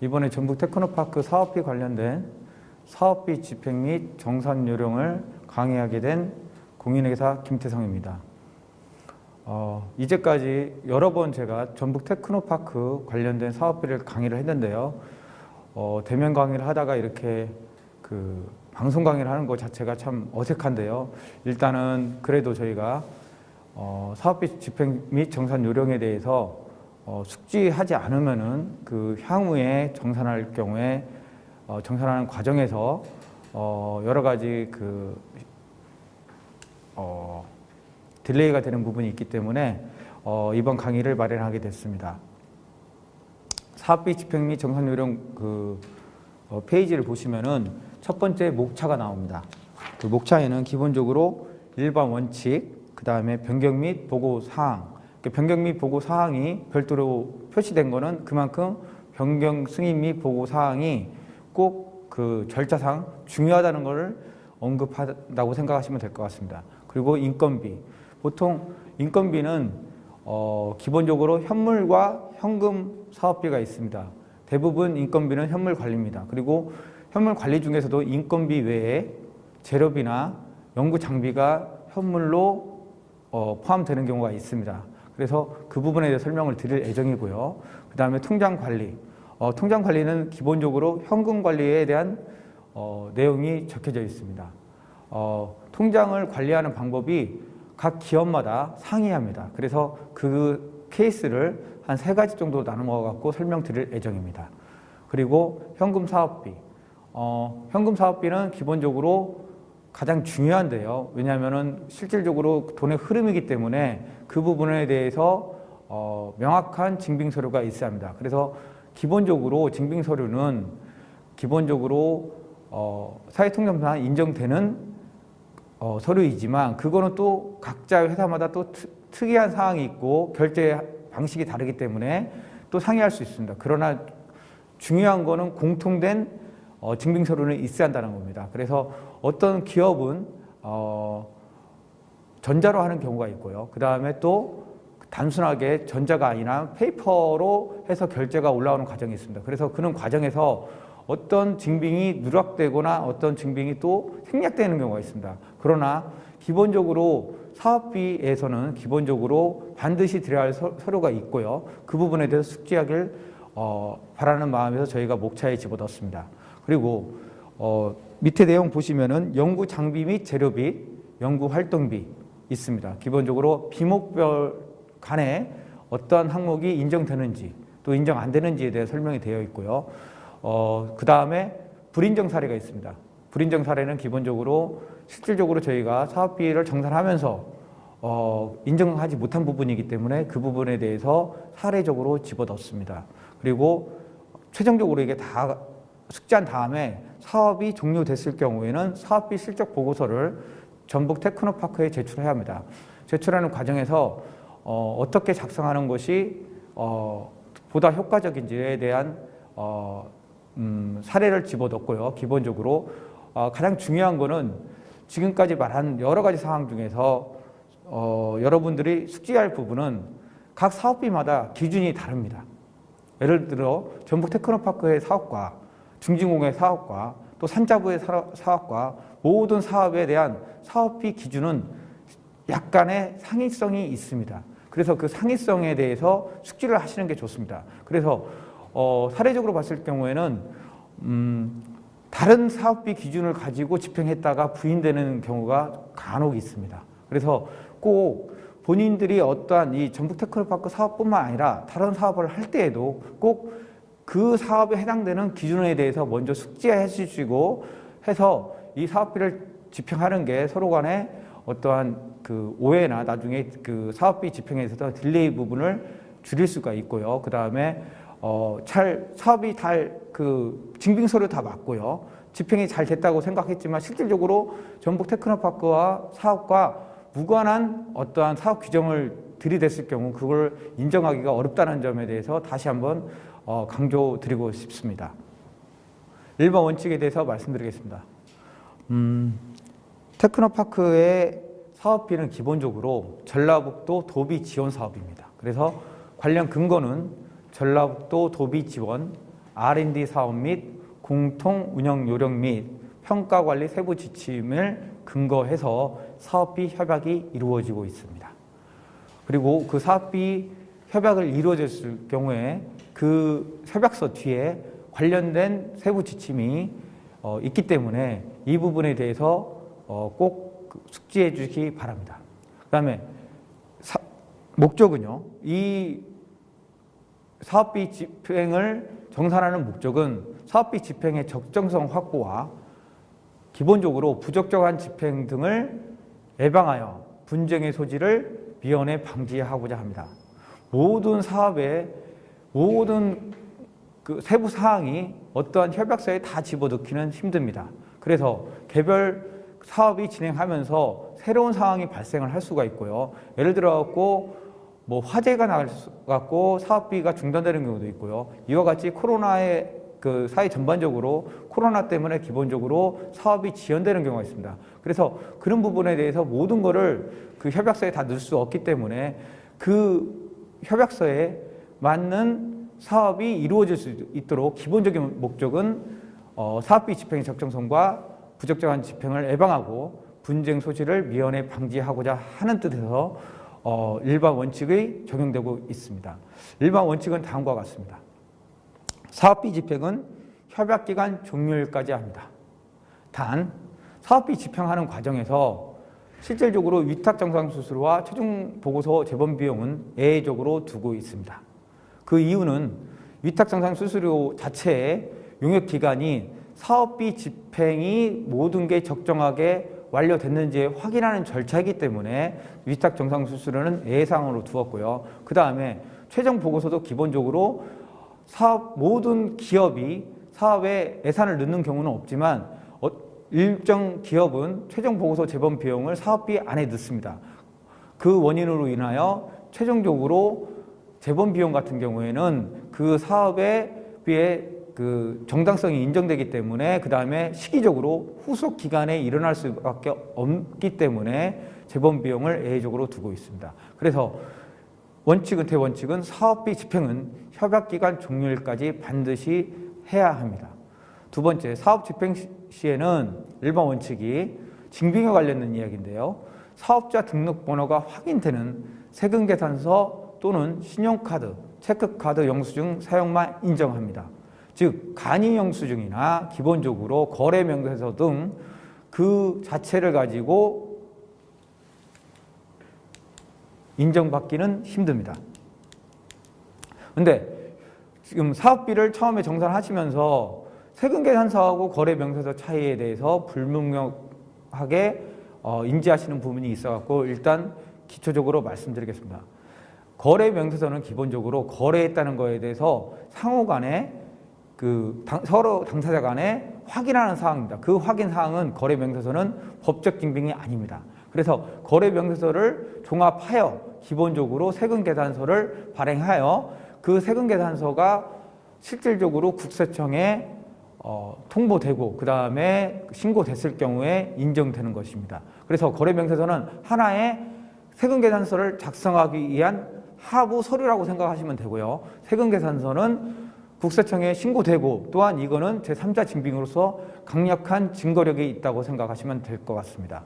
이번에 전북 테크노파크 사업비 관련된 사업비 집행 및 정산 요령을 강의하게 된 공인회계사 김태성입니다. 이제까지 여러 번 제가 전북 테크노파크 관련된 사업비를 강의를 했는데요. 대면 강의를 하다가 이렇게 방송 강의를 하는 것 자체가 참 어색한데요. 일단은 그래도 저희가 사업비 집행 및 정산 요령에 대해서 숙지하지 않으면은 향후에 정산할 경우에 정산하는 과정에서 여러 가지 딜레이가 되는 부분이 있기 때문에 이번 강의를 마련하게 됐습니다. 사업비 집행 및 정산 요령 페이지를 보시면은 첫 번째 목차가 나옵니다. 그 목차에는 기본적으로 일반 원칙, 그 다음에 변경 및 보고 사항, 변경 및 보고 사항이 별도로 표시된 거는 그만큼 변경 승인 및 보고 사항이 꼭 절차상 중요하다는 것을 언급한다고 생각하시면 될 것 같습니다. 그리고 인건비. 보통 인건비는 기본적으로 현물과 현금 사업비가 있습니다. 대부분 인건비는 현물 관리입니다. 그리고 현물 관리 중에서도 인건비 외에 재료비나 연구 장비가 현물로 포함되는 경우가 있습니다. 그래서 그 부분에 대해 설명을 드릴 예정이고요. 그 다음에 통장 관리. 통장 관리는 기본적으로 현금 관리에 대한 내용이 적혀져 있습니다. 통장을 관리하는 방법이 각 기업마다 상이합니다. 그래서 그 케이스를 한 3가지 정도 나누어 갖고 설명드릴 예정입니다. 그리고 현금 사업비. 현금 사업비는 기본적으로 가장 중요한데요. 왜냐하면 실질적으로 돈의 흐름이기 때문에 그 부분에 대해서 명확한 증빙서류가 있어야 합니다. 그래서 기본적으로 증빙서류는 기본적으로 사회통념상 인정되는 서류이지만 그거는 또 각자 회사마다 또 특이한 사항이 있고 결제 방식이 다르기 때문에 또 상이할 수 있습니다. 그러나 중요한 거는 공통된 증빙서류는 있어야 한다는 겁니다. 그래서 어떤 기업은 전자로 하는 경우가 있고요. 그 다음에 또 단순하게 전자가 아니라 페이퍼로 해서 결제가 올라오는 과정이 있습니다. 그래서 그런 과정에서 어떤 증빙이 누락되거나 어떤 증빙이 또 생략되는 경우가 있습니다. 그러나 기본적으로 사업비에서는 기본적으로 반드시 드려야 할 서류가 있고요. 그 부분에 대해서 숙지하길 바라는 마음에서 저희가 목차에 집어넣었습니다. 그리고 밑에 내용 보시면은 연구 장비 및 재료비, 연구 활동비 있습니다. 기본적으로 비목별 간에 어떠한 항목이 인정되는지 또 인정 안 되는지에 대해 설명이 되어 있고요. 그 다음에 불인정 사례가 있습니다. 불인정 사례는 기본적으로 실질적으로 저희가 사업비를 정산하면서 인정하지 못한 부분이기 때문에 그 부분에 대해서 사례적으로 집어넣습니다. 그리고 최종적으로 이게 다 숙지한 다음에 사업이 종료됐을 경우에는 사업비 실적 보고서를 전북 테크노파크에 제출해야 합니다. 제출하는 과정에서 어떻게 작성하는 것이 보다 효과적인지에 대한 사례를 집어넣고요. 기본적으로 가장 중요한 거는 지금까지 말한 여러 가지 사항 중에서 여러분들이 숙지할 부분은 각 사업비마다 기준이 다릅니다. 예를 들어 전북 테크노파크의 사업과 중진공의 사업과 또 산자부의 사업과 모든 사업에 대한 사업비 기준은 약간의 상이성이 있습니다. 그래서 그 상이성에 대해서 숙지를 하시는 게 좋습니다. 그래서 사례적으로 봤을 경우에는 다른 사업비 기준을 가지고 집행했다가 부인되는 경우가 간혹 있습니다. 그래서 꼭 본인들이 어떠한 이 전북 테크노파크 사업뿐만 아니라 다른 사업을 할 때에도 꼭 그 사업에 해당되는 기준에 대해서 먼저 숙지해 주시고 해서 이 사업비를 집행하는 게 서로 간에 어떠한 오해나 나중에 사업비 집행에 있어서 딜레이 부분을 줄일 수가 있고요. 그 다음에 사업이 증빙서류 다 맞고요. 집행이 잘 됐다고 생각했지만 실질적으로 전북 테크노파크와 사업과 무관한 어떠한 사업 규정을 들이댔을 경우 그걸 인정하기가 어렵다는 점에 대해서 다시 한번 강조드리고 싶습니다. 일반 원칙에 대해서 말씀드리겠습니다. 테크노파크의 사업비는 기본적으로 전라북도 도비 지원 사업입니다. 그래서 관련 근거는 전라북도 도비 지원, R&D 사업 및 공통 운영 요령 및 평가 관리 세부 지침을 근거해서 사업비 협약이 이루어지고 있습니다. 그리고 그 사업비 협약을 이루어졌을 경우에 그 협약서 뒤에 관련된 세부 지침이 있기 때문에 이 부분에 대해서 꼭 숙지해 주시기 바랍니다. 그 다음에 목적은요, 이 사업비 집행을 정산하는 목적은 사업비 집행의 적정성 확보와 기본적으로 부적절한 집행 등을 예방하여 분쟁의 소지를 미연에 방지하고자 합니다. 모든 사업의 모든 그 세부 사항이 어떠한 협약서에 다 집어넣기는 힘듭니다. 그래서 개별 사업이 진행하면서 새로운 상황이 발생을 할 수가 있고요. 예를 들어 갖고 뭐 화재가 나갖고 사업비가 중단되는 경우도 있고요. 이와 같이 코로나의 그 사회 전반적으로 코로나 때문에 기본적으로 사업이 지연되는 경우가 있습니다. 그래서 그런 부분에 대해서 모든 거를 그 협약서에 다 넣을 수 없기 때문에 그 협약서에 맞는 사업이 이루어질 수 있도록 기본적인 목적은 사업비 집행의 적정성과 부적절한 집행을 예방하고 분쟁 소지를 미연에 방지하고자 하는 뜻에서 일반 원칙이 적용되고 있습니다. 일반 원칙은 다음과 같습니다. 사업비 집행은 협약기간 종료일까지 합니다. 단, 사업비 집행하는 과정에서 실질적으로 위탁정상수수료와 최종 보고서 제본 비용은 예외적으로 두고 있습니다. 그 이유는 위탁정상수수료 자체의 용역기간이 사업비 집행이 모든 게 적정하게 완료됐는지 확인하는 절차이기 때문에 위탁정상수수료는 예외사항으로 두었고요. 그 다음에 최종 보고서도 기본적으로 모든 기업이 사업에 예산을 넣는 경우는 없지만 일정 기업은 최종 보고서 제본 비용을 사업비 안에 넣습니다. 그 원인으로 인하여 최종적으로 제본 비용 같은 경우에는 그 사업의 그 정당성이 인정되기 때문에 그 다음에 시기적으로 후속 기간에 일어날 수밖에 없기 때문에 제본 비용을 예외적으로 두고 있습니다. 그래서 대원칙은 사업비 집행은 협약기간 종료일까지 반드시 해야 합니다. 두 번째, 사업 집행 시에는 일반 원칙이 징빙에 관련된 이야기인데요. 사업자 등록번호가 확인되는 세금계산서 또는 신용카드, 체크카드 영수증 사용만 인정합니다. 즉 간이 영수증이나 기본적으로 거래명세서 등 그 자체를 가지고 인정받기는 힘듭니다. 근데 지금 사업비를 처음에 정산하시면서 세금계산서하고 거래명세서 차이에 대해서 불명확하게 인지하시는 부분이 있어갖고 일단 기초적으로 말씀드리겠습니다. 거래명세서는 기본적으로 거래했다는 거에 대해서 상호간에 서로 당사자 간에 확인하는 사항입니다. 그 확인 사항은 거래명세서는 법적 징빙이 아닙니다. 그래서 거래명세서를 종합하여 기본적으로 세금계산서를 발행하여 그 세금계산서가 실질적으로 국세청에 통보되고 그 다음에 신고됐을 경우에 인정되는 것입니다. 그래서 거래명세서는 하나의 세금계산서를 작성하기 위한 하부 서류라고 생각하시면 되고요. 세금계산서는 국세청에 신고되고 또한 이거는 제3자 징빙으로서 강력한 증거력이 있다고 생각하시면 될 것 같습니다.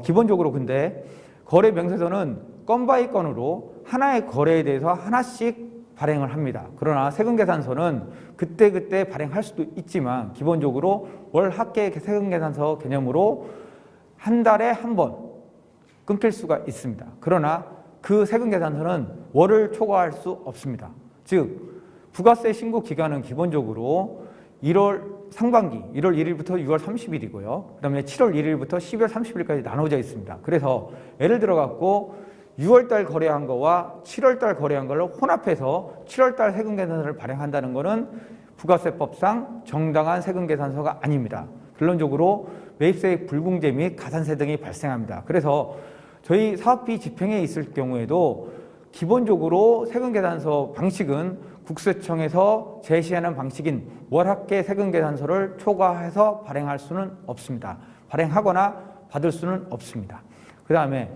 기본적으로 근데 거래 명세서는 건 바이 건으로 하나의 거래에 대해서 하나씩 발행을 합니다. 그러나 세금계산서는 그때그때 발행할 수도 있지만 기본적으로 월 합계 세금계산서 개념으로 한 달에 한 번 끊길 수가 있습니다. 그러나 그 세금계산서는 월을 초과할 수 없습니다. 즉 부가세 신고 기간은 기본적으로 1월 상반기 1월 1일부터 6월 30일이고요. 그 다음에 7월 1일부터 12월 30일까지 나눠져 있습니다. 그래서 예를 들어 갖고 6월달 거래한 거와 7월달 거래한 걸로 혼합해서 7월달 세금계산서를 발행한다는 것은 부가세법상 정당한 세금계산서가 아닙니다. 결론적으로 매입세액 불공제 및 가산세 등이 발생합니다. 그래서 저희 사업비 집행에 있을 경우에도 기본적으로 세금계산서 방식은 국세청에서 제시하는 방식인 월합계 세금계산서를 초과해서 발행할 수는 없습니다. 발행하거나 받을 수는 없습니다. 그 다음에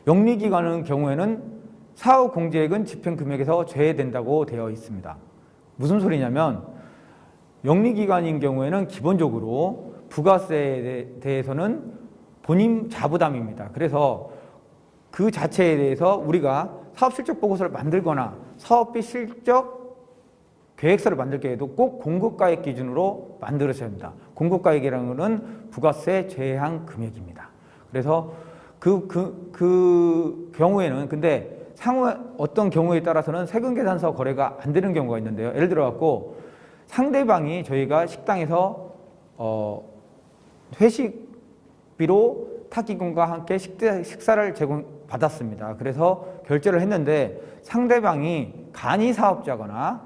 영리기관의 경우에는 사후 공제액은 집행금액에서 제외된다고 되어 있습니다. 무슨 소리냐면 영리기관인 경우에는 기본적으로 부가세에 대해서는 본인 자부담입니다. 그래서 그 자체에 대해서 우리가 사업실적보고서를 만들거나 사업비 실적 계획서를 만들 때에도 꼭 공급가액 기준으로 만들어야 합니다. 공급가액이라는 것은 부가세 제외한 금액입니다. 그래서 그 경우에는 근데 상호 어떤 경우에 따라서는 세금계산서 거래가 안 되는 경우가 있는데요. 예를 들어 갖고 상대방이 저희가 식당에서 회식비로 타 기금과 함께 식사를 제공받았습니다. 그래서 결제를 했는데 상대방이 간이 사업자거나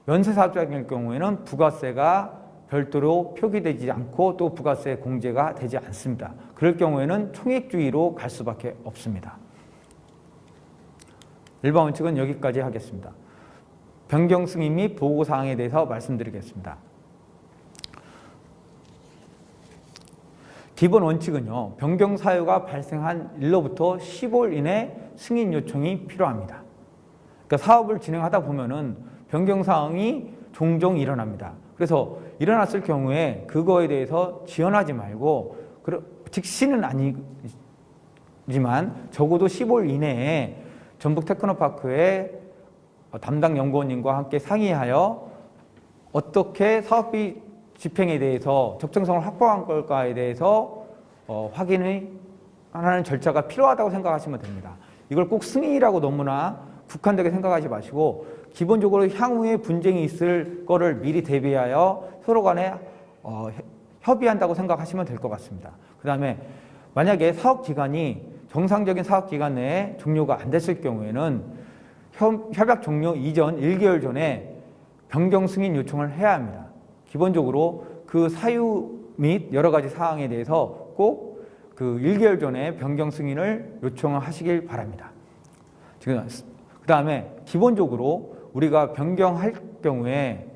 연쇄 사업자일 경우에는 부가세가 별도로 표기되지 않고 또 부가세 공제가 되지 않습니다. 그럴 경우에는 총액주의로 갈 수밖에 없습니다. 일반 원칙은 여기까지 하겠습니다. 변경 승인 및 보고사항에 대해서 말씀드리겠습니다. 기본 원칙은요, 변경 사유가 발생한 일로부터 15일 이내 승인 요청이 필요합니다. 그러니까 사업을 진행하다 보면은 변경 사항이 종종 일어납니다. 그래서 일어났을 경우에 그거에 대해서 지연하지 말고, 즉시는 아니지만 적어도 15일 이내에 전북 테크노파크의 담당 연구원님과 함께 상의하여 어떻게 사업비 집행에 대해서 적정성을 확보한 걸까에 대해서 확인을 하는 절차가 필요하다고 생각하시면 됩니다. 이걸 꼭 승인이라고 너무나 국한되게 생각하지 마시고 기본적으로 향후에 분쟁이 있을 거를 미리 대비하여 서로 간에 협의한다고 생각하시면 될 것 같습니다. 그 다음에 만약에 사업기간이 정상적인 사업기간 내에 종료가 안 됐을 경우에는 협약 종료 이전 1개월 전에 변경 승인 요청을 해야 합니다. 기본적으로 그 사유 및 여러 가지 사항에 대해서 꼭 그 1개월 전에 변경 승인을 요청을 하시길 바랍니다. 지금 그 다음에 기본적으로 우리가 변경할 경우에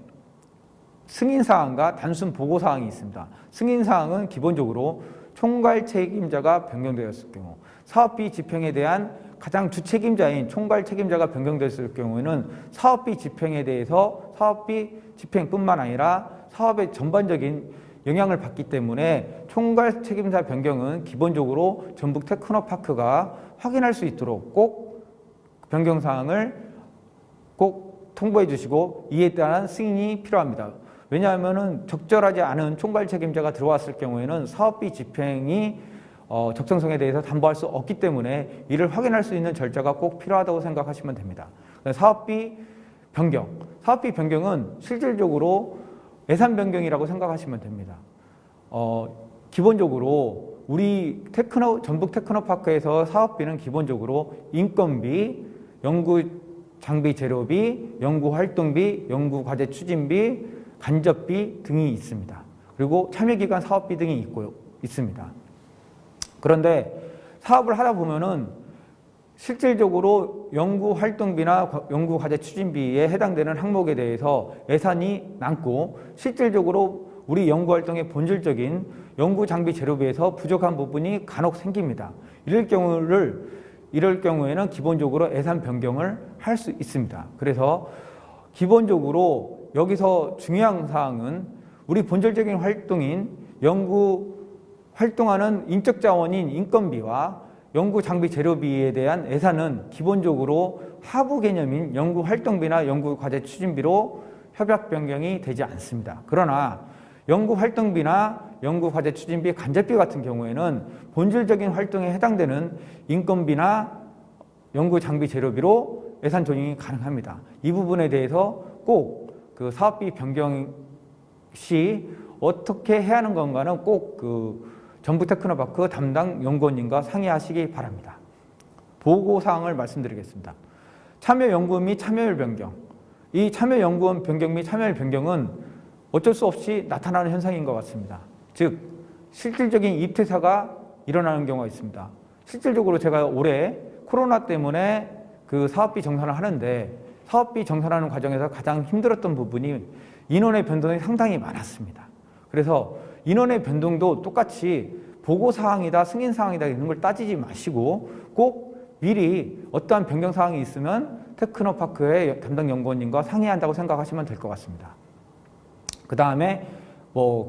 승인사항과 단순 보고사항이 있습니다. 승인사항은 기본적으로 총괄 책임자가 변경되었을 경우, 사업비 집행에 대한 가장 주책임자인 총괄 책임자가 변경됐을 경우에는 사업비 집행에 대해서 사업비 집행뿐만 아니라 사업의 전반적인 영향을 받기 때문에 총괄 책임자 변경은 기본적으로 전북 테크노파크가 확인할 수 있도록 꼭 변경사항을 꼭 통보해 주시고 이에 따른 승인이 필요합니다. 왜냐하면 적절하지 않은 총괄 책임자가 들어왔을 경우에는 사업비 집행이 적정성에 대해서 담보할 수 없기 때문에 이를 확인할 수 있는 절차가 꼭 필요하다고 생각하시면 됩니다. 사업비 변경은 실질적으로 예산 변경이라고 생각하시면 됩니다. 기본적으로 우리 전북 테크노파크에서 사업비는 기본적으로 인건비, 연구 장비 재료비, 연구 활동비, 연구 과제 추진비, 간접비 등이 있습니다. 그리고 참여기관 사업비 등이 있습니다. 그런데 사업을 하다 보면은 실질적으로 연구 활동비나 연구 과제 추진비에 해당되는 항목에 대해서 예산이 남고 실질적으로 우리 연구 활동의 본질적인 연구 장비 재료비에서 부족한 부분이 간혹 생깁니다. 이럴 경우에는 기본적으로 예산 변경을 할 수 있습니다. 그래서 기본적으로 여기서 중요한 사항은 우리 본질적인 활동인 연구 활동하는 인적 자원인 인건비와 연구 장비 재료비에 대한 예산은 기본적으로 하부 개념인 연구 활동비나 연구 과제 추진비로 협약 변경이 되지 않습니다. 그러나 연구 활동비나 연구 과제 추진비, 간접비 같은 경우에는 본질적인 활동에 해당되는 인건비나 연구 장비 재료비로 예산 조정이 가능합니다. 이 부분에 대해서 꼭 그 사업비 변경 시 어떻게 해야 하는 건가는 꼭 전북 테크노파크 담당 연구원님과 상의하시기 바랍니다. 보고사항을 말씀드리겠습니다. 참여연구원 및 참여율 변경. 이 참여연구원 변경 및 참여율 변경은 어쩔 수 없이 나타나는 현상인 것 같습니다. 즉 실질적인 입퇴사가 일어나는 경우가 있습니다. 실질적으로 제가 올해 코로나 때문에 그 사업비 정산을 하는데 사업비 정산하는 과정에서 가장 힘들었던 부분이 인원의 변동이 상당히 많았습니다. 그래서 인원의 변동도 똑같이 보고사항이다, 승인사항이다 이런 걸 따지지 마시고 꼭 미리 어떠한 변경 사항이 있으면 테크노파크의 담당 연구원님과 상의한다고 생각하시면 될 것 같습니다. 그 다음에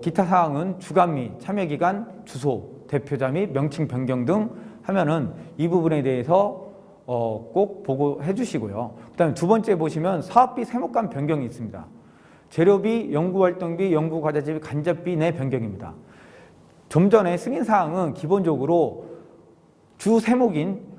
기타 사항은 주간 및 참여 기간, 주소, 대표자 및 명칭 변경 등 하면은 이 부분에 대해서 꼭 보고해 주시고요. 그 다음에 두 번째 보시면 사업비 세목간 변경이 있습니다. 재료비, 연구활동비, 연구과제비, 간접비 내 변경입니다. 좀 전에 승인사항은 기본적으로 주 세목인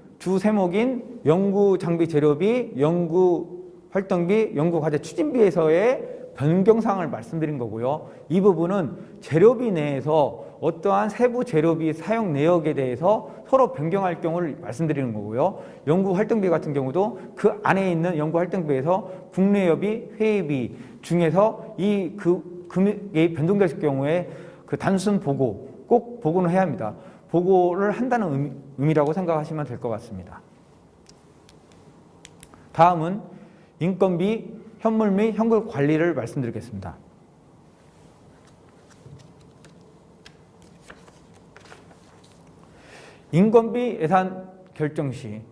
연구장비 재료비, 연구활동비, 연구과제 추진비에서의 변경사항을 말씀드린 거고요. 이 부분은 재료비 내에서 어떠한 세부 재료비 사용 내역에 대해서 서로 변경할 경우를 말씀드리는 거고요. 연구활동비 같은 경우도 그 안에 있는 연구활동비에서 국내여비, 회의비 중에서 그 금액이 변동될 경우에 그 단순 보고, 꼭 보고는 해야 합니다. 보고를 한다는 의미라고 생각하시면 될 것 같습니다. 다음은 인건비, 현물 및 현금 관리를 말씀드리겠습니다. 인건비 예산 결정 시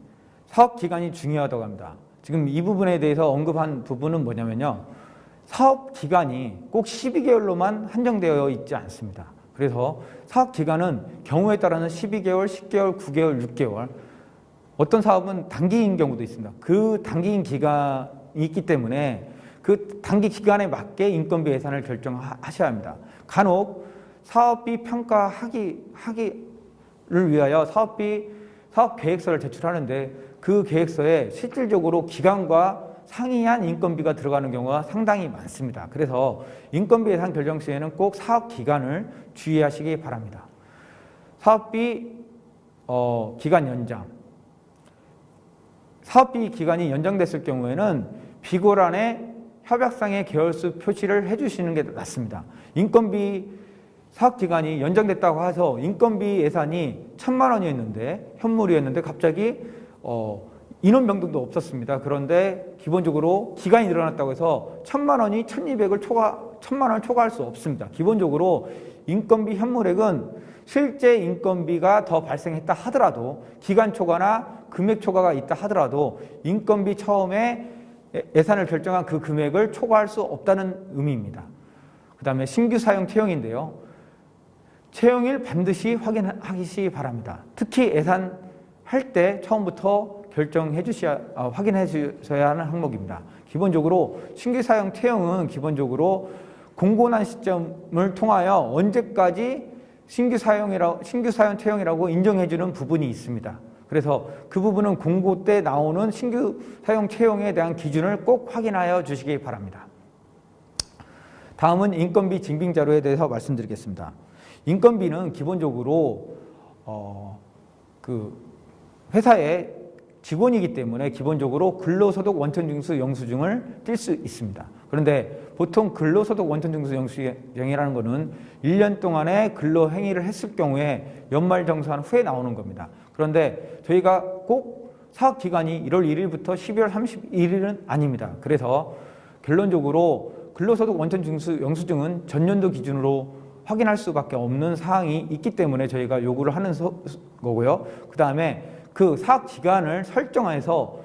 사업 기간이 중요하다고 합니다. 지금 이 부분에 대해서 언급한 부분은 뭐냐면요. 사업 기간이 꼭 12개월로만 한정되어 있지 않습니다. 그래서 사업 기간은 경우에 따라서는 12개월, 10개월, 9개월, 6개월 어떤 사업은 단기인 경우도 있습니다. 그 단기인 기간이 있기 때문에 그 단기 기간에 맞게 인건비 예산을 결정하셔야 합니다. 간혹 사업비 평가하기를 위하여 사업 계획서를 제출하는데 그 계획서에 실질적으로 기간과 상이한 인건비가 들어가는 경우가 상당히 많습니다. 그래서 인건비 예산 결정 시에는 꼭 사업 기간을 주의하시기 바랍니다. 사업비 기간 연장. 사업비 기간이 연장됐을 경우에는 비고란에 협약상의 계열수 표시를 해주시는 게 낫습니다. 인건비 사업 기간이 연장됐다고 해서 인건비 예산이 1,000만 원이었는데 현물이었는데 갑자기 인원 변동도 없었습니다. 그런데 기본적으로 기간이 늘어났다고 해서 1,000만 원이 1,200을 1,000만 원을 초과할 수 없습니다. 기본적으로 인건비 현물액은 실제 인건비가 더 발생했다 하더라도 기간 초과나 금액 초과가 있다 하더라도 인건비 처음에 예산을 결정한 그 금액을 초과할 수 없다는 의미입니다. 그 다음에 신규 사용 채용인데요. 채용일 반드시 확인하시기 바랍니다. 특히 예산할 때 처음부터 확인해 주셔야 하는 항목입니다. 기본적으로 신규 사용 채용은 기본적으로 공고난 시점을 통하여 언제까지 신규 사용 채용이라고 인정해 주는 부분이 있습니다. 그래서 그 부분은 공고 때 나오는 신규 사용 채용에 대한 기준을 꼭 확인하여 주시기 바랍니다. 다음은 인건비 징빙자료에 대해서 말씀드리겠습니다. 인건비는 기본적으로 그 회사의 직원이기 때문에 기본적으로 근로소득 원천징수 영수증을 띨 수 있습니다. 그런데 보통 근로소득 원천징수 영수증이라는 것은 1년 동안의 근로행위를 했을 경우에 연말정산 후에 나오는 겁니다. 그런데 저희가 꼭 사업기간이 1월 1일부터 12월 31일은 아닙니다. 그래서 결론적으로 근로소득 원천징수 영수증은 전년도 기준으로 확인할 수밖에 없는 사항이 있기 때문에 저희가 요구를 하는 거고요. 그 다음에 그 사업 기간을 설정해서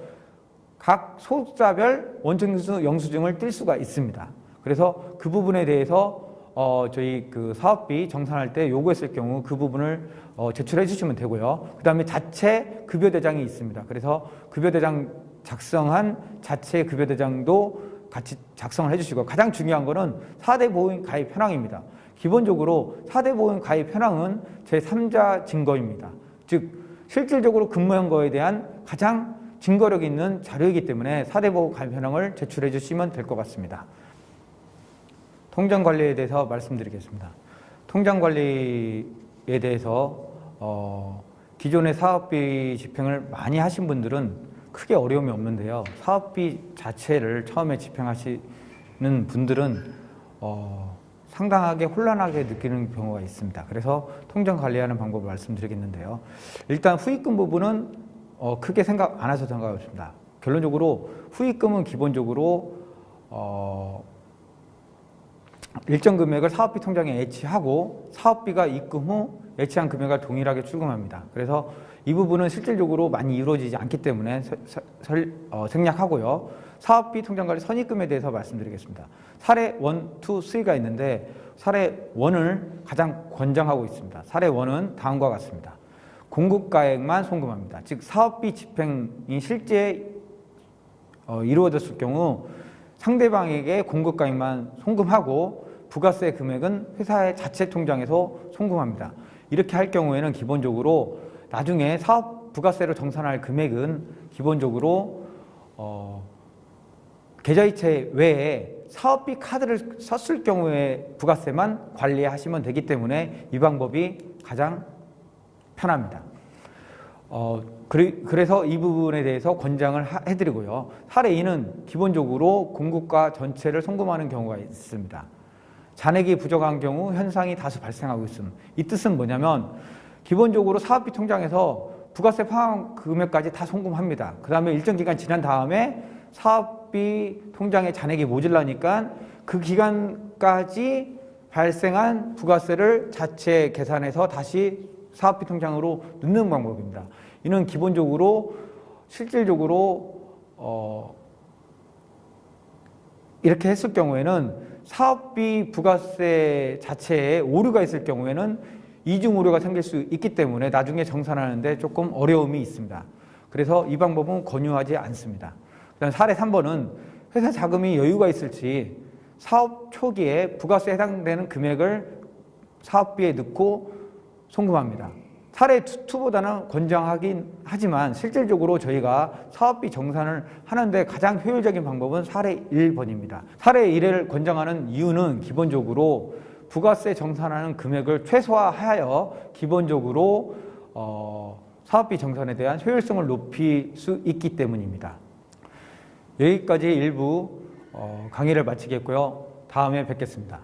각 소득자별 원천징수 영수증을 띨 수가 있습니다. 그래서 그 부분에 대해서 저희 그 사업비 정산할 때 요구했을 경우 그 부분을 제출해 주시면 되고요. 그 다음에 자체 급여대장이 있습니다. 그래서 급여대장 작성한 자체 급여대장도 같이 작성을 해주시고 가장 중요한 거는 4대 보험 가입 현황입니다. 기본적으로 4대 보험 가입 현황은 제3자 증거입니다. 즉 실질적으로 근무한 거에 대한 가장 증거력 있는 자료이기 때문에 4대 보험 가입 현황을 제출해 주시면 될 것 같습니다. 통장관리에 대해서 말씀드리겠습니다. 통장관리에 대해서 기존의 사업비 집행을 많이 하신 분들은 크게 어려움이 없는데요. 사업비 자체를 처음에 집행하시는 분들은 상당하게 혼란하게 느끼는 경우가 있습니다. 그래서 통장 관리하는 방법을 말씀드리겠는데요. 일단 후입금 부분은 크게 생각 안 하셔도 상관없습니다. 결론적으로 후입금은 기본적으로 일정 금액을 사업비 통장에 예치하고 사업비가 입금 후 예치한 금액을 동일하게 출금합니다. 그래서 이 부분은 실질적으로 많이 이루어지지 않기 때문에 생략하고요. 사업비 통장관리 선입금에 대해서 말씀드리겠습니다. 사례 1, 2, 3가 있는데 사례 1을 가장 권장하고 있습니다. 사례 1은 다음과 같습니다. 공급가액만 송금합니다. 즉 사업비 집행이 실제 이루어졌을 경우 상대방에게 공급가액만 송금하고 부가세 금액은 회사의 자체 통장에서 송금합니다. 이렇게 할 경우에는 기본적으로 나중에 사업 부가세로 정산할 금액은 기본적으로 계좌이체 외에 사업비 카드를 썼을 경우에 부가세만 관리하시면 되기 때문에 이 방법이 가장 편합니다. 그래서 이 부분에 대해서 권장을 해드리고요. 사례 2는 기본적으로 공급가 전체를 송금하는 경우가 있습니다. 잔액이 부족한 경우 현상이 다수 발생하고 있습니다. 이 뜻은 뭐냐면 기본적으로 사업비 통장에서 부가세 포함 금액까지 다 송금합니다. 그 다음에 일정 기간 지난 다음에 사업비 통장에 잔액이 모자라니까 그 기간까지 발생한 부가세를 자체 계산해서 다시 사업비 통장으로 넣는 방법입니다. 이는 기본적으로 실질적으로 이렇게 했을 경우에는 사업비 부가세 자체에 오류가 있을 경우에는 이중 오류가 생길 수 있기 때문에 나중에 정산하는데 조금 어려움이 있습니다. 그래서 이 방법은 권유하지 않습니다. 그다음 사례 3번은 회사 자금이 여유가 있을지 사업 초기에 부가세에 해당되는 금액을 사업비에 넣고 송금합니다. 사례 2보다는 권장하긴 하지만 실질적으로 저희가 사업비 정산을 하는데 가장 효율적인 방법은 사례 1번입니다. 사례 1을 권장하는 이유는 기본적으로 부가세 정산하는 금액을 최소화하여 기본적으로 사업비 정산에 대한 효율성을 높일 수 있기 때문입니다. 여기까지 일부 강의를 마치겠고요. 다음에 뵙겠습니다.